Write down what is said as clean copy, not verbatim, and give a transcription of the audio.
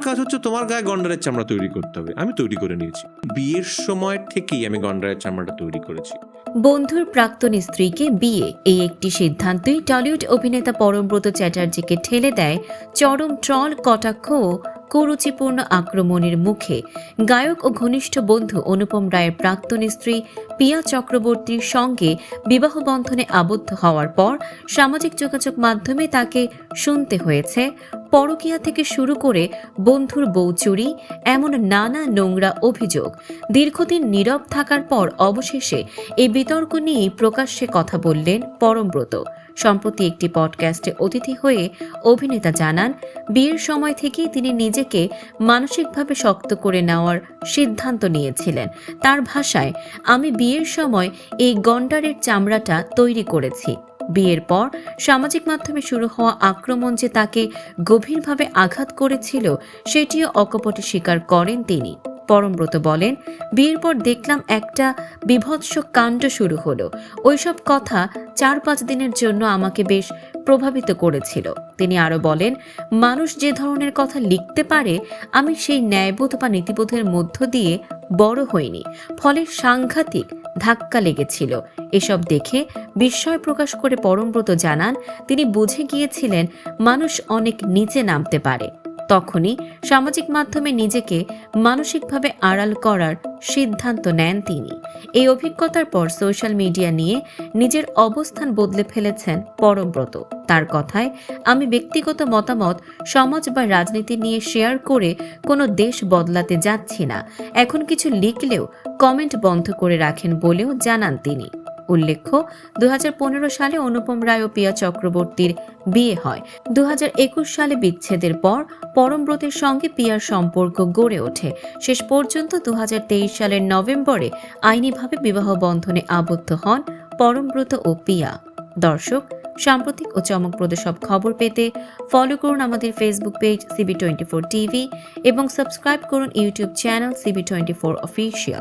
কাজ হচ্ছে তোমার গায়ে গন্ডারের চামড়া তৈরি করতে হবে, আমি তৈরি করে নিয়েছি। বিয়ের সময় থেকেই আমি গন্ডারের চামড়াটা তৈরি করেছি। বন্ধুর প্রাক্তন স্ত্রীকে বিয়ে, এই একটি সিদ্ধান্তই টলিউড অভিনেতা পরমব্রত চ্যাটার্জিকে ঠেলে দেয় চরম ট্রল, কটাক্ষ ও কুরুচিপূর্ণ আক্রমণের মুখে। গায়ক ও ঘনিষ্ঠ বন্ধু অনুপম রায়ের প্রাক্তন স্ত্রী পিয়া চক্রবর্তীর সঙ্গে বিবাহ বন্ধনে আবদ্ধ হওয়ার পর সামাজিক যোগাযোগ মাধ্যমে তাকে শুনতে হয়েছে পরকীয়া থেকে শুরু করে বন্ধুর বউ চুরি, এমন নানা নোংরা অভিযোগ। দীর্ঘদিন নীরব থাকার পর অবশেষে এই বিতর্ক নিয়েই প্রকাশ্যে কথা বললেন পরমব্রত। সম্প্রতি একটি পডকাস্টে অতিথি হয়ে অভিনেতা জানান, বিয়ের সময় থেকেই তিনি নিজেকে মানসিকভাবে শক্ত করে নেওয়ার সিদ্ধান্ত নিয়েছিলেন। তার ভাষায়, আমি বিয়ের সময় এই গন্ডারের চামড়াটা তৈরি করেছি। বিয়ের পর সামাজিক মাধ্যমে শুরু হওয়া আক্রমণ যে তাকে গভীরভাবে আঘাত করেছিল, সেটিও অকপটে স্বীকার করেন তিনি। পরমব্রত বলেন, বিয়ের পর দেখলাম একটা বীভৎস কাণ্ড শুরু হলো। ওইসব কথা 4-5 দিনের জন্য আমাকে বেশ প্রভাবিত করেছিল। তিনি আরো বলেন, মানুষ যে ধরনের কথা লিখতে পারে, আমি সেই ন্যায়বোধ বা নীতিবোধের মধ্য দিয়ে বড় হইনি, ফলে সাংঘাতিক ধাক্কা লেগেছিল। এসব দেখে বিস্ময় প্রকাশ করে পরমব্রত জানান, তিনি বুঝে গিয়েছিলেন মানুষ অনেক নিচে নামতে পারে। তখনই সামাজিক মাধ্যমে নিজেকে মানসিকভাবে আড়াল করার সিদ্ধান্ত নেন তিনি। এই অভিজ্ঞতার পর সোশ্যাল মিডিয়া নিয়ে নিজের অবস্থান বদলে ফেলেছেন পরমব্রত। তার কথায়, আমি ব্যক্তিগত মতামত সমাজ বা রাজনীতি নিয়ে শেয়ার করে কোনো দেশ বদলাতে যাচ্ছি না। এখন কিছু লিখলেও কমেন্ট বন্ধ করে রাখেন বলেও জানান তিনি। উল্লেখ্য, 2015 সালে অনুপম রায় ও পিয়া চক্রবর্তীর বিয়ে হয়। 2021 সালে বিচ্ছেদের পর পরমব্রতের সঙ্গে পিয়ার সম্পর্ক গড়ে ওঠে। শেষ পর্যন্ত 2023 সালের নভেম্বরে আইনিভাবে বিবাহ বন্ধনে আবদ্ধ হন পরমব্রত ও পিয়া। দর্শক, সাম্প্রতিক ও চমকপ্রদ সব খবর পেতে ফলো করুন আমাদের ফেসবুক পেজ CB24 TV এবং সাবস্ক্রাইব করুন ইউটিউব চ্যানেল CB24 অফিসিয়াল।